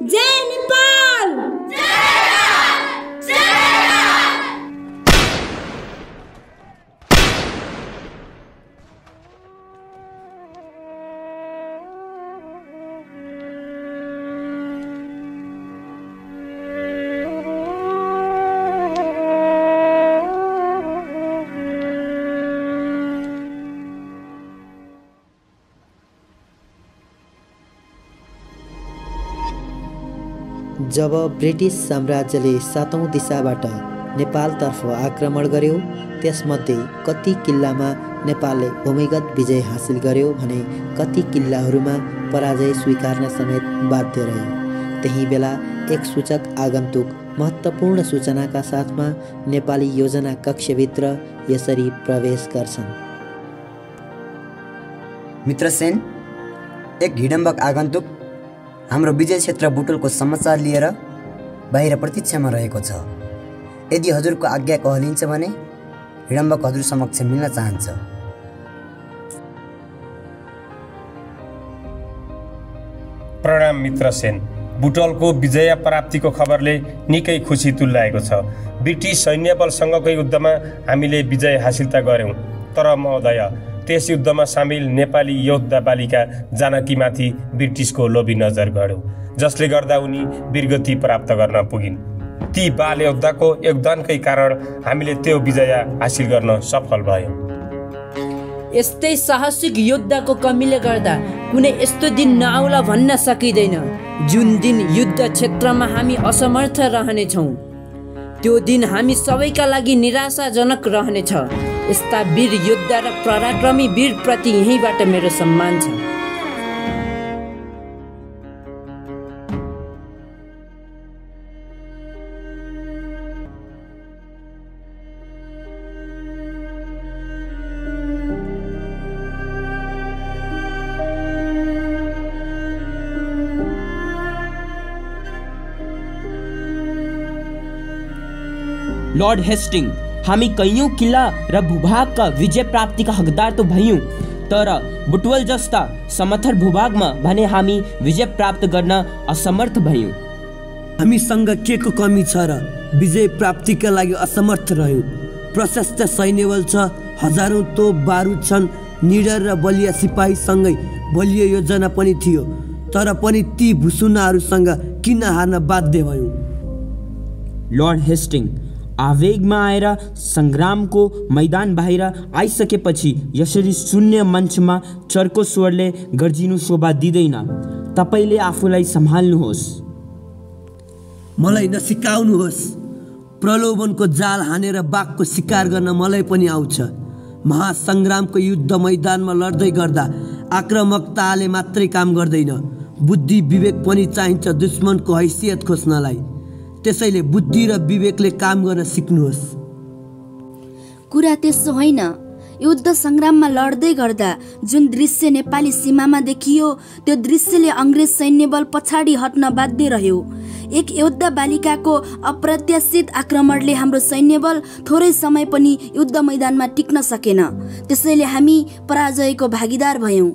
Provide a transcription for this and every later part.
जय नेपाल। जब British साम्राज्यले सातौं दिशाबाट नेपालतर्फ आक्रमण गर्यो, त्यसमध्ये कति किल्लामा नेपालले भूमिगत विजय हासिल गर्यो भने कति किल्लाहरूमा पराजय स्वीकार्न समेत बाध्य रह्यो। त्यही बेला एक सूचक आगन्तुक महत्त्वपूर्ण सूचनाका साथमा नेपाली योजना कक्षभित्र यसरी प्रवेश गर्छन्। मित्रसेन, एक हिडम्बक आगन्तुक हाम्रो विजय क्षेत्र बुटोलको समाचार लिएर बाहिर प्रतीक्षामा रहेको छ। यदि हजुरको आज्ञा कहलिन्छ भने हिडम्बक हजुर समक्ष मिल्न चाहन्छ। प्रणाम मित्रसेन। बुटोलको विजय प्राप्तिको खबरले निकै खुसी तुल्याएको छ। ब्रिटिस सैन्य बलसँगको युद्धमा हामीले विजय हासिल त गर्यौं, तर महोदय, त्यस युद्धमा सामेल नेपाली योद्धा बालिका जानकीमाथि ब्रिटिसको लोभी नजर गड्यो, जसले गर्दा उनी वीरगति प्राप्त गर्न पुगिन्। ती बाल योद्धाको योगदानकै कारण हामीले त्यो विजय हासिल गर्न सफल भयौँ। यस्तै साहसिक योद्धाको कमीले गर्दा कुनै यस्तो दिन नआउला भन्न सकिँदैन जुन दिन युद्ध क्षेत्रमा हामी असमर्थ रहनेछौँ। त्यो दिन हामी सबैका लागि निराशाजनक रहनेछ। यस्ता वीर योद्धा र पराक्रमी वीरप्रति यहीँबाट मेरो सम्मान छ। लॉर्ड हेस्टिंग, हामी कैयौं किल्ला र भूभागका विजय प्राप्तिका हकदार त भयौं, तर बुटवल जस्ता समथर भूभागमा भने हामी विजय प्राप्त गर्न असमर्थ भयौं। हामीसँग के को कमी छ र विजय प्राप्तिका लागि असमर्थ रह्यौं? प्रशस्त सैन्यबल छ, हजारौं तोप बारुद छन्, निडर र बलिया सिपाहीसँगै बलियो योजना पनि थियो, तर पनि ती भुसुनाहरूसँग किन हार्न बाध्य भयौं? लॉर्ड हेस्टिंग, आवेगमा आएर संग्रामको मैदान बाहिर आइसकेपछि यसरी शून्य मञ्चमा चर्को स्वरले गर्जिनु शोभा दिँदैन। तपाईले आफूलाई सम्हाल्नुहोस्। मलाई नसिकाउनुहोस्। प्रलोभनको जाल हानेर बाघको शिकार गर्न मलाई पनि आउँछ। महासंग्रामको युद्ध मैदानमा लड्दै गर्दा आक्रामकताले मात्रै काम गर्दैन, बुद्धि विवेक पनि चाहिन्छ दुश्मनको हैसियत खोज्नलाई। त्यसैले बुद्धि र विवेकले काम गर्न सिक्नुहोस्। कुरा त्यसो होइन। युद्ध संग्राममा लड्दै गर्दा जुन दृश्य नेपाली सीमामा देखियो, त्यो दृश्यले अंग्रेज सैन्यबल पछाडि हट्न बाध्य रह्यो। एक योद्धा बालिकाको अप्रत्याशित आक्रमणले हाम्रो सैन्यबल थोरै समय पनि युद्ध मैदानमा टिक्न सकेन। त्यसैले हामी पराजयको भागीदार भयौं।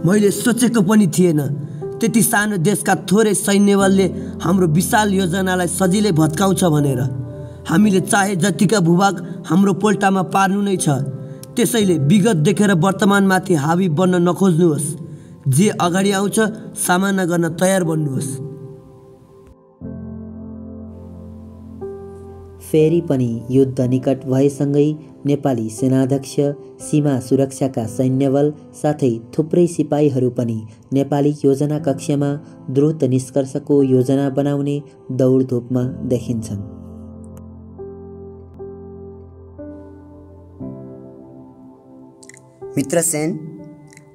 मैले सोचेको पनि थिएन त्यति सानो देशका थोरै सैन्यबलले हाम्रो विशाल योजनालाई सजिलै भत्काउँछ भनेर। हामीले चाहे जतिका भूभाग हाम्रो पोल्टामा पार्नु नै छ। त्यसैले विगत देखेर वर्तमानमाथि हावी बन्न नखोज्नुहोस्। जे अगाडि आउँछ सामना गर्न तयार बन्नुहोस्। फेरि पनि युद्ध निकट भएसँगै नेपाली सेनाध्यक्ष, सीमा सुरक्षाका सैन्यबल साथै थुप्रै सिपाहीहरू पनि नेपाली योजना कक्षमा द्रुत निष्कर्षको योजना बनाउने दौडधुपमा देखिन्छन्। मित्रसेन,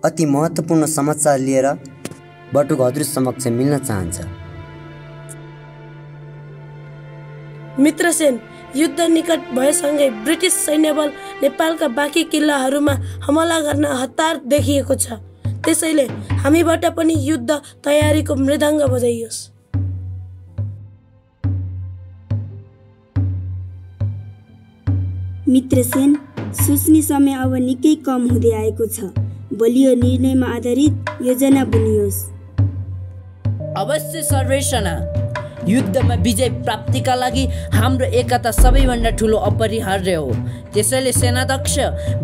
अति महत्त्वपूर्ण समाचार लिएर बटुक हजुर समक्ष मिल्न चाहन्छ। मित्रसेन, युद्ध निकट भएसँगै ब्रिटिस सैन्यबल नेपालका बाँकी किल्लाहरूमा हमला गर्न हतार देखिएको छ। त्यसैले हामीबाट पनि युद्ध तयारीको मृदङ्ग बजाइयोस्। मित्रसेन, सोच्ने समय अब निकै कम हुँदै आएको छ। बलियो निर्णयमा आधारित योजना बुनियोस्। अवश्य सर्वेक्षण युद्धमा विजय प्राप्तिका लागि हाम्रो एकता सबैभन्दा ठुलो अपरिहार्य हो। त्यसैले सेनाध्यक्ष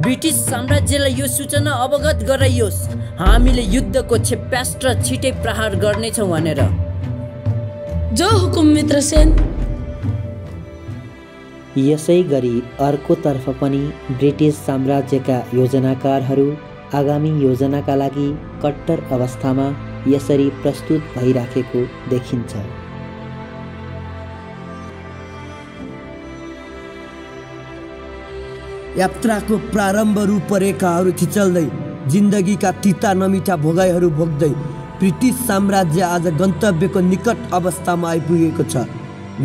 ब्रिटिस साम्राज्यलाई यो सूचना अवगत गराइयोस् हामीले युद्धको क्षेप्यास्त्र छिटै प्रहार गर्नेछौँ भनेर। जो हुकुम मित्रसेन। यसै गरी अर्कोतर्फ पनि ब्रिटिस साम्राज्यका योजनाकारहरू आगामी योजनाका लागि कट्टर अवस्थामा यसरी प्रस्तुत भइराखेको देखिन्छ। यात्राको प्रारम्भ रूपरेखाहरू खिचल्दै जिन्दगीका तिता नमिठा भोगाइहरू भोग्दै ब्रिटिस साम्राज्य आज गन्तव्यको निकट अवस्थामा आइपुगेको छ।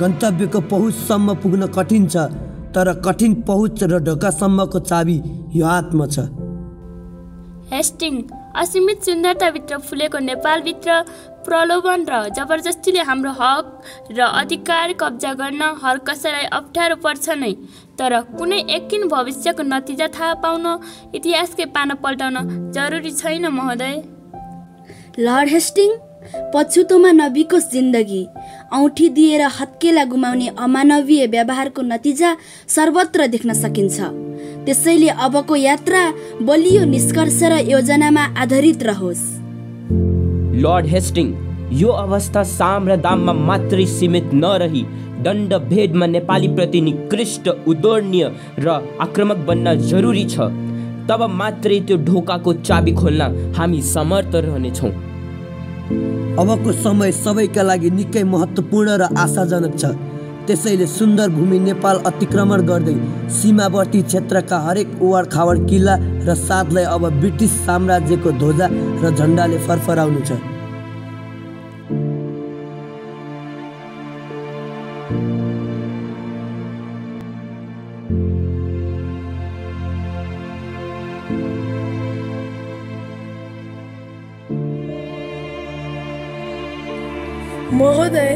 गन्तव्यको पहुँचसम्म पुग्न कठिन छ, तर कठिन पहुँच र ढोकासम्मको चाबी यो हातमा छ। हेस्टिङ असीमित सुन्दरताभित्र फुलेको नेपालभित्र प्रलोभन र जबरजस्तीले हाम्रो हक र अधिकार कब्जा गर्न हर कसैलाई अप्ठ्यारो पर्छ नै, तर कुनै एकिन भविष्यको नतिजा थाहा पाउन इतिहासकै पाना पल्टाउन जरुरी छैन महोदय। लर्ड हेस्टिङ, पछुतोमा नबिकोस् जिन्दगी। औँठी दिएर हत्केला गुमाउने अमानवीय व्यवहारको नतिजा सर्वत्र देख्न सकिन्छ। त्यसैले अबको यात्रा बलियो निष्कर्ष र योजनामा आधारित रहोस्। लर्ड हेस्टिङ, यो अवस्था साम र दाममा मात्रै सीमित नरही दण्ड भेदमा नेपाली प्रति निकृष्ट, उदोर्णीय र आक्रामक बन्न जरुरी छ। तब मात्रै त्यो ढोकाको चाबी खोल्न हामी समर्थ रहनेछौँ। अबको समय सबैका लागि निकै महत्त्वपूर्ण र आशाजनक छ। त्यसैले सुन्दर भूमि नेपाल अतिक्रमण गर्दै सीमावर्ती क्षेत्रका हरेक उवाड खावड किल्ला र साथलाई अब ब्रिटिस साम्राज्यको ध्वजा र झन्डाले फरफराउनु छ। महोदय,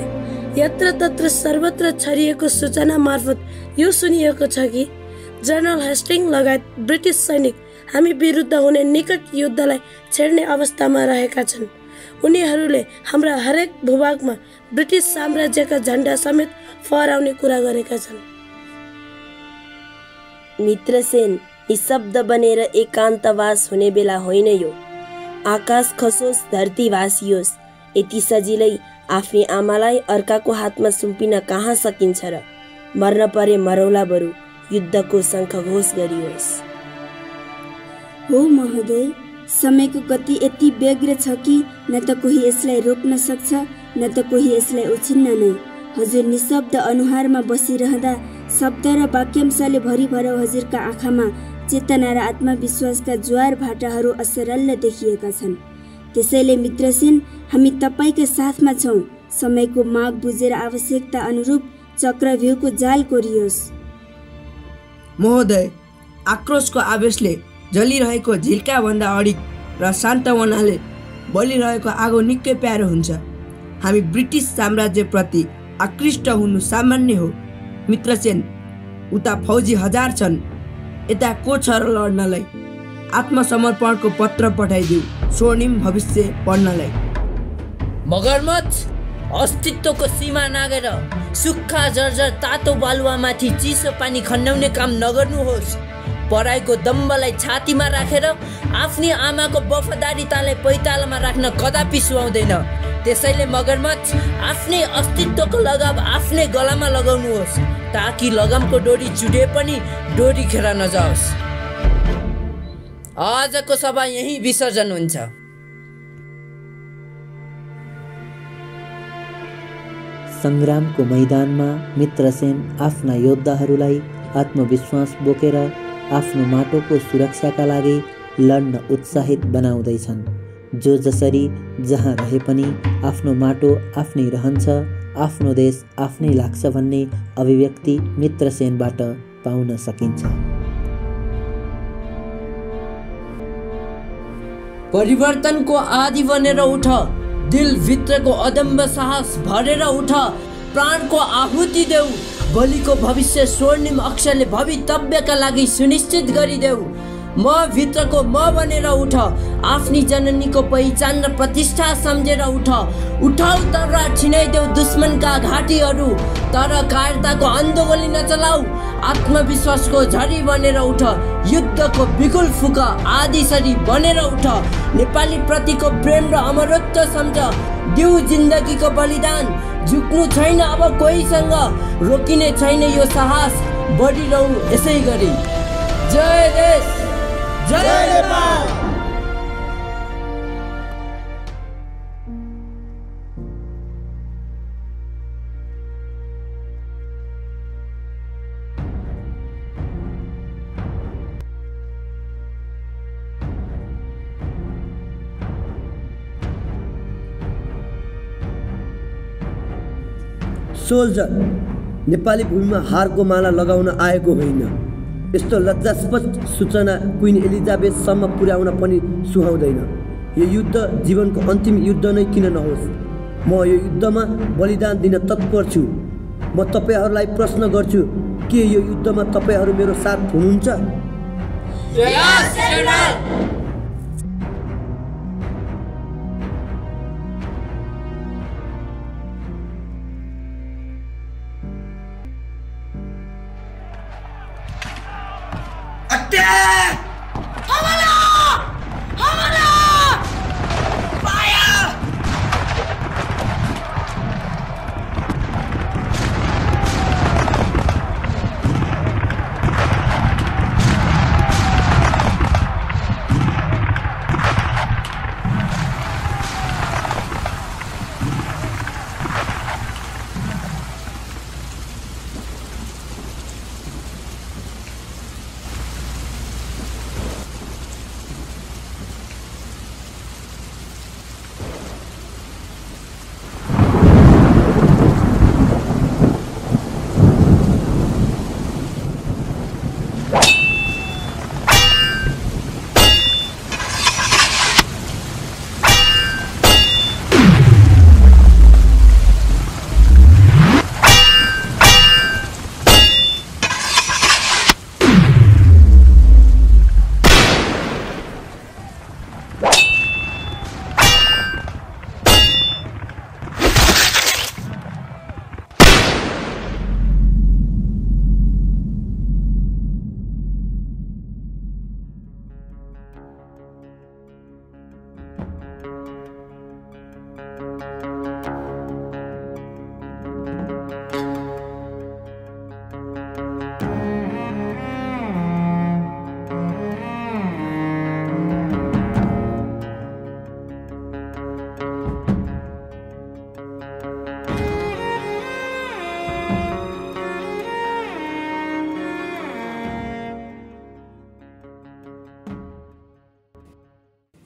यत्रतत्र सर्वत्र छरिएको सूचना मार्फत यो सुनिएको छ कि जनरल हेस्टिङ लगायत ब्रिटिस सैनिक हामी विरुद्ध हुने निकट युद्धलाई छेड्ने अवस्थामा रहेका छन्। उनीहरूले हाम्रा हरेक भूभागमा ब्रिटिस साम्राज्यका झन्डा समेत फहराउने कुरा गरेका छन्। मित्रसेन, निशब्द बनेर एकान्तवास हुने बेला होइन यो। आकाश खसोस्, धरती भासियोस्, यति सजिलै आफ्नी आमालाई अर्काको हातमा सुम्पिन कहाँ सकिन्छ र? मर्न परे मरौला, बरु युद्धको शङ्खघोष गरियोस्। हो महोदय, समयको गति यति व्यग्र छ कि न त कोही यसलाई रोक्न सक्छ न त कोही यसलाई उछिन्न नै। हजुर निशब्द अनुहारमा बसिरहँदा शब्द र वाक्यांशले भरिभर हजुरका आँखामा चेतना र आत्मविश्वासका ज्वार भाटाहरू असरल्ल देखिएका छन्। त्यसैले मित्रसेन, हामी तपाईँकै साथमा छौँ। समयको माग बुझेर आवश्यकता अनुरूप चक्रव्यूहको जाल कोरियोस्। महोदय, आक्रोशको आवेशले जलिरहेको झिल्काभन्दा अडिक र सान्तवनाले बलिरहेको आगो निकै प्यारो हुन्छ। हामी ब्रिटिस साम्राज्यप्रति आकृष्ट हुनु सामान्य हो। मित्रसेन, उता फौजी हजार छन्, यता को छ र लड्नलाई? आत्मसमर्पणको पत्र पठाइदिऊ स्वर्णिम भविष्य पढ्नलाई। मगरमच्छ, अस्तित्वको सीमा नागेर सुक्खा जर्जर तातो बालुवामाथि चिसो पानी खन्याउने काम नगर्नुहोस्। पराईको दम्बलाई छातीमा राखेर आफ्नी आमाको वफादारीतालाई पैतालामा राख्न कदापि सुहाउँदैन। त्यसैले मगरमच्छ, आफ्नै अस्तित्वको लगाव आफ्नै गलामा लगाउनुहोस्, ताकि लगामको डोरी चुडे पनि डोरी खेर नजाओस्। आजको सभा यही विसर्जन हुन्छ। सङ्ग्रामको मैदानमा मित्रसेन आफ्ना योद्धाहरूलाई आत्मविश्वास बोकेर आफ्नो माटोको सुरक्षाका लागि लड्न उत्साहित बनाउँदैछन्। जो जसरी जहाँ रहे पनि आफ्नो माटो आफ्नै रहन्छ, आफ्नो देश आफ्नै लाग्छ भन्ने अभिव्यक्ति मित्रसेनबाट पाउन सकिन्छ। परिवर्तनको आदि बनेर उठ, दिलभित्रको अदम्ब साहस भरेर उठ, प्राणको आहुति देऊ, बलिको भविष्य स्वर्णिम अक्षरले भवितव्यका लागि सुनिश्चित गरिदेऊ। म भित्रको म बनेर उठ, आफ्नी जननीको पहिचान र प्रतिष्ठा सम्झेर उठ, उठाउ तर छिनाइदेऊ दुश्मनका घाँटीहरू, तर कायरताको अन्धो गोली नचलाऊ। आत्मविश्वासको झरी बनेर उठ, युद्धको बिगुल फुक, आदिशरी बनेर उठ। नेपाली प्रतिको प्रेम र अमरत्व सम्झ, दिउ जिन्दगीको बलिदान। झुक्नु छैन अब कोहीसँग, रोकिने छैन यो साहस, बढिरहँ यसै गरी। जय देश, जय नेपाल। सोल्जर नेपाली भूमिमा हारको माला लगाउन आएको होइन। यस्तो लज्जास्पद सूचना क्विन एलिजाबेथसम्म पुर्याउन पनि सुहाउँदैन। यो युद्ध जीवनको अन्तिम युद्ध नै किन नहोस्, म यो युद्धमा बलिदान दिन तत्पर छु। म तपाईँहरूलाई प्रश्न गर्छु, के यो युद्धमा तपाईँहरू मेरो साथ हुनुहुन्छ?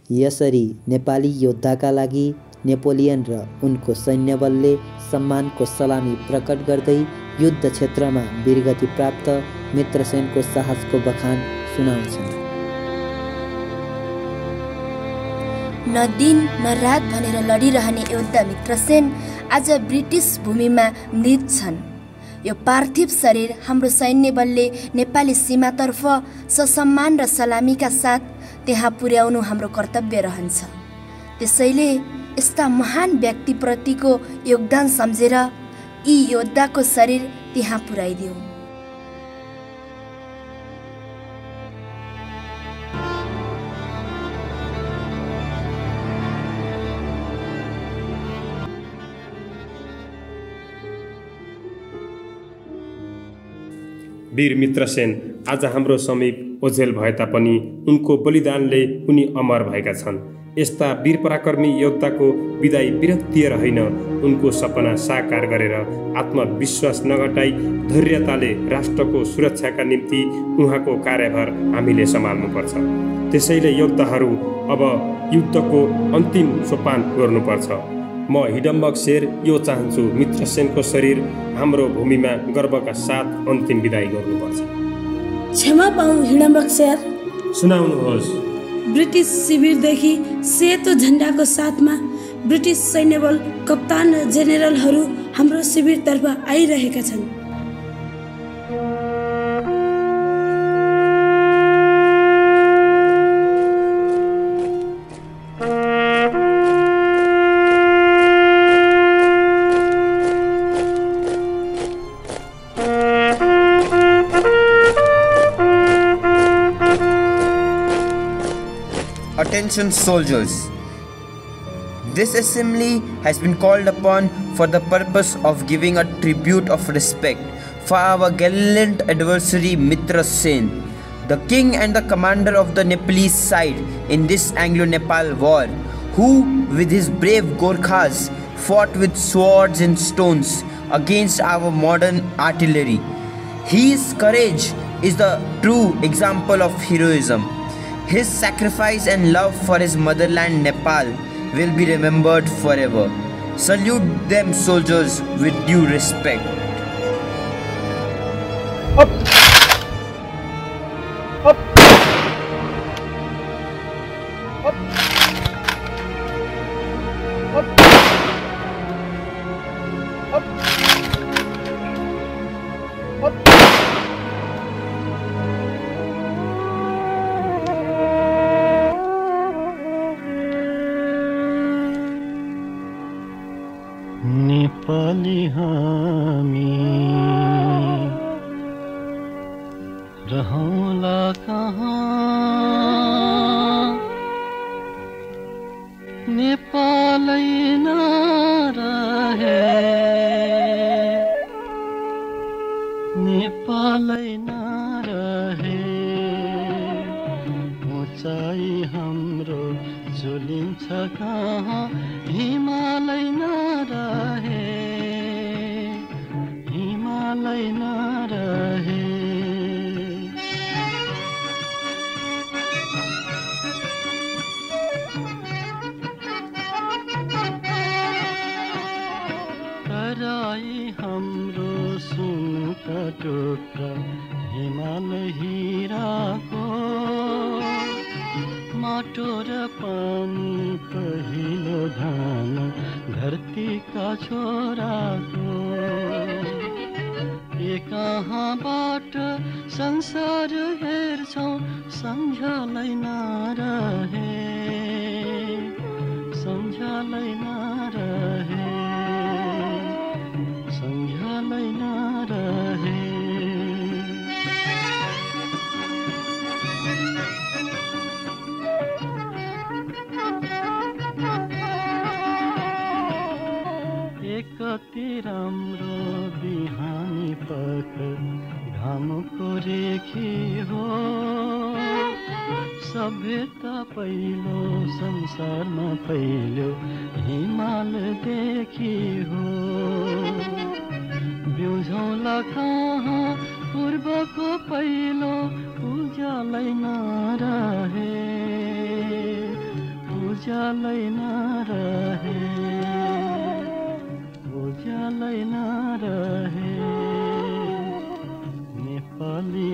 यसरी नेपाली योद्धाका लागि नेपोलियन र उनको सैन्यबलले सम्मानको सलामी प्रकट गर्दै युद्ध क्षेत्रमा वीरगति प्राप्त मित्रसेनको साहसको बखान सुनाउँछन्। न दिन न रात भनेर लडिरहने योद्धा मित्रसेन आज ब्रिटिस भूमिमा मृत छन्। यो पार्थिव शरीर हाम्रो सैन्य बलले नेपाली सीमातर्फ ससम्मान र सलामीका साथ त्यहाँ पुर्याउनु हाम्रो कर्तव्य रहन्छ। त्यसैले यस्ता महान व्यक्तिप्रतिको योगदान सम्झेर यी योद्धाको शरीर त्यहाँ पुर्याइदिउँ। वीर मित्रसेन आज हाम्रो समीप ओझेल भए तापनि उनको बलिदानले उनी अमर भएका छन्। यस्ता वीर पराक्रमी योद्धाको विदाई विरक्तिय होइन, उनको सपना साकार गरेर आत्मविश्वास नघटाई धैर्यताले राष्ट्रको सुरक्षाका निम्ति उहाँको कार्यभार हामीले सम्हाल्नुपर्छ। त्यसैले योद्धाहरू अब युद्धको अन्तिम सोपान गर्नुपर्छ। म हिडम्बक शेर यो चाहन्छु, मित्रसेनको शरीर हाम्रो भूमिमा गर्वका साथ अन्तिम विदाई गर्नुपर्छ। क्षमा पाऊँ हिडम्बक शेर। सुनाउनुहोस्। ब्रिटिस शिविरदेखि सेतो झन्डाको साथमा ब्रिटिस सैन्यबल कप्तान र जेनेरलहरू हाम्रो शिविरतर्फ आइरहेका छन्। Attention soldiers. This assembly has been called upon for the purpose of giving a tribute of respect for our gallant adversary Mitra Sen, the king and the commander of the Nepalese side in this Anglo-Nepal war, who with his brave Gorkhas fought with swords and stones against our modern artillery. His courage is the true example of heroism. His sacrifice and love for his motherland Nepal will be remembered forever. Salute them, soldiers, with due respect. Up. Up. Up. Up. Up. Up. Nepali हामी रहौला कहाँ नेपालै नरहे नेपालै नरहे उँचाइ हाम्रो झुलिन्छ कहाँ हिमालय नरहे हिमालय नरहे तराई हाम्रो सुनका टुक्रा हिमालय हिराको माटो र पानी पहिलो धान धरतीका छोराको कहाँबाट संसार हेर्छौँ सम्झलै नरहे सम्झलै नरहे सम्झलै नरहे कति राम्रो बिहानी पख घामको रेखी हो सभ्यता पहिलो संसारमा पहिलो हिमालदेखि हो बिउझौला कहाँ पूर्वको पहिलो उज्यालै नरहे उज्यालै नरहे उज्यालै नरहे नेपाली